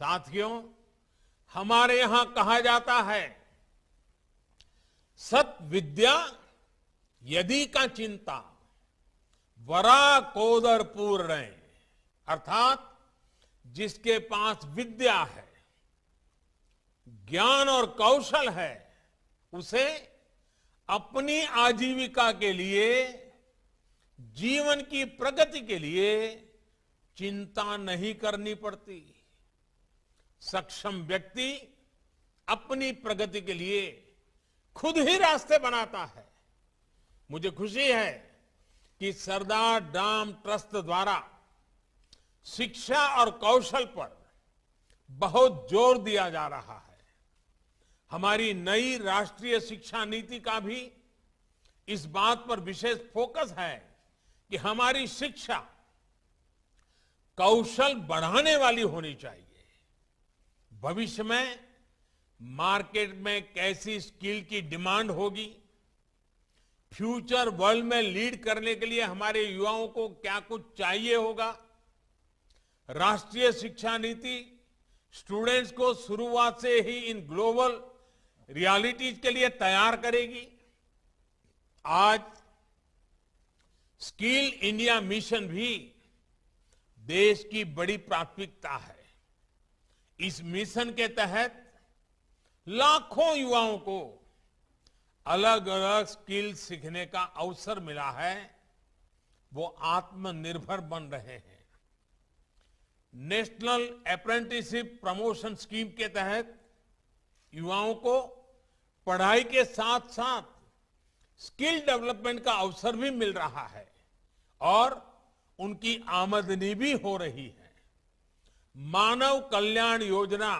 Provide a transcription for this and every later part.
साथियों, हमारे यहां कहा जाता है, सत विद्या यदि का चिंता वरा कोदर पूर्ण, अर्थात जिसके पास विद्या है, ज्ञान और कौशल है, उसे अपनी आजीविका के लिए, जीवन की प्रगति के लिए चिंता नहीं करनी पड़ती। सक्षम व्यक्ति अपनी प्रगति के लिए खुद ही रास्ते बनाता है। मुझे खुशी है कि सरदार डाम ट्रस्ट द्वारा शिक्षा और कौशल पर बहुत जोर दिया जा रहा है। हमारी नई राष्ट्रीय शिक्षा नीति का भी इस बात पर विशेष फोकस है कि हमारी शिक्षा कौशल बढ़ाने वाली होनी चाहिए। भविष्य में मार्केट में कैसी स्किल की डिमांड होगी, फ्यूचर वर्ल्ड में लीड करने के लिए हमारे युवाओं को क्या कुछ चाहिए होगा, राष्ट्रीय शिक्षा नीति स्टूडेंट्स को शुरुआत से ही इन ग्लोबल रियलिटीज के लिए तैयार करेगी। आज स्किल इंडिया मिशन भी देश की बड़ी प्राथमिकता है। इस मिशन के तहत लाखों युवाओं को अलग अलग स्किल सीखने का अवसर मिला है। वो आत्मनिर्भर बन रहे हैं। नेशनल अप्रेंटिसशिप प्रमोशन स्कीम के तहत युवाओं को पढ़ाई के साथ साथ स्किल डेवलपमेंट का अवसर भी मिल रहा है और उनकी आमदनी भी हो रही है। मानव कल्याण योजना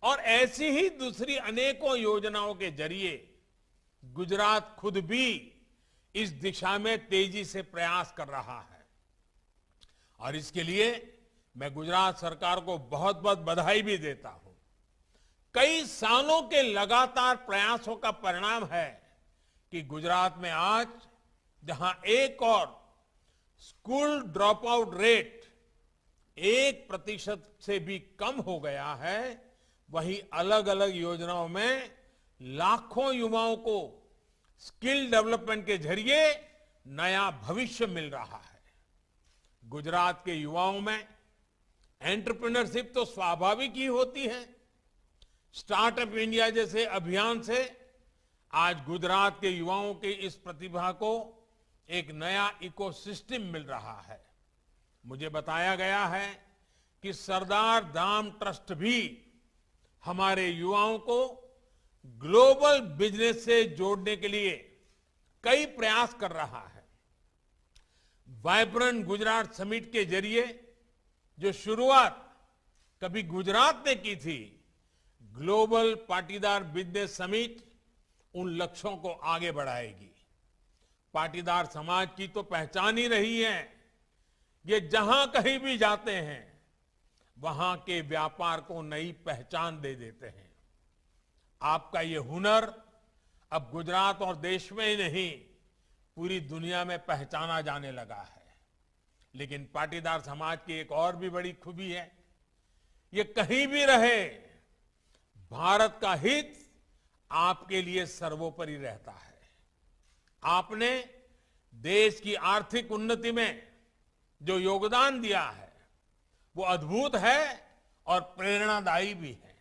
और ऐसी ही दूसरी अनेकों योजनाओं के जरिए गुजरात खुद भी इस दिशा में तेजी से प्रयास कर रहा है और इसके लिए मैं गुजरात सरकार को बहुत बहुत बधाई भी देता हूं। कई सालों के लगातार प्रयासों का परिणाम है कि गुजरात में आज जहां एक और स्कूल ड्रॉप आउट रेट 1% से भी कम हो गया है, वहीं अलग अलग योजनाओं में लाखों युवाओं को स्किल डेवलपमेंट के जरिए नया भविष्य मिल रहा है। गुजरात के युवाओं में एंटरप्रेन्योरशिप तो स्वाभाविक ही होती है। स्टार्टअप इंडिया जैसे अभियान से आज गुजरात के युवाओं की इस प्रतिभा को एक नया इकोसिस्टम मिल रहा है। मुझे बताया गया है कि सरदार धाम ट्रस्ट भी हमारे युवाओं को ग्लोबल बिजनेस से जोड़ने के लिए कई प्रयास कर रहा है। वाइब्रेंट गुजरात समिट के जरिए जो शुरुआत कभी गुजरात ने की थी, ग्लोबल पाटीदार बिजनेस समिट उन लक्ष्यों को आगे बढ़ाएगी। पाटीदार समाज की तो पहचान ही रही है, ये जहां कहीं भी जाते हैं वहां के व्यापार को नई पहचान दे देते हैं। आपका ये हुनर अब गुजरात और देश में ही नहीं, पूरी दुनिया में पहचाना जाने लगा है। लेकिन पाटीदार समाज की एक और भी बड़ी खूबी है, ये कहीं भी रहे भारत का हित आपके लिए सर्वोपरि रहता है। आपने देश की आर्थिक उन्नति में जो योगदान दिया है वो अद्भुत है और प्रेरणादायी भी है।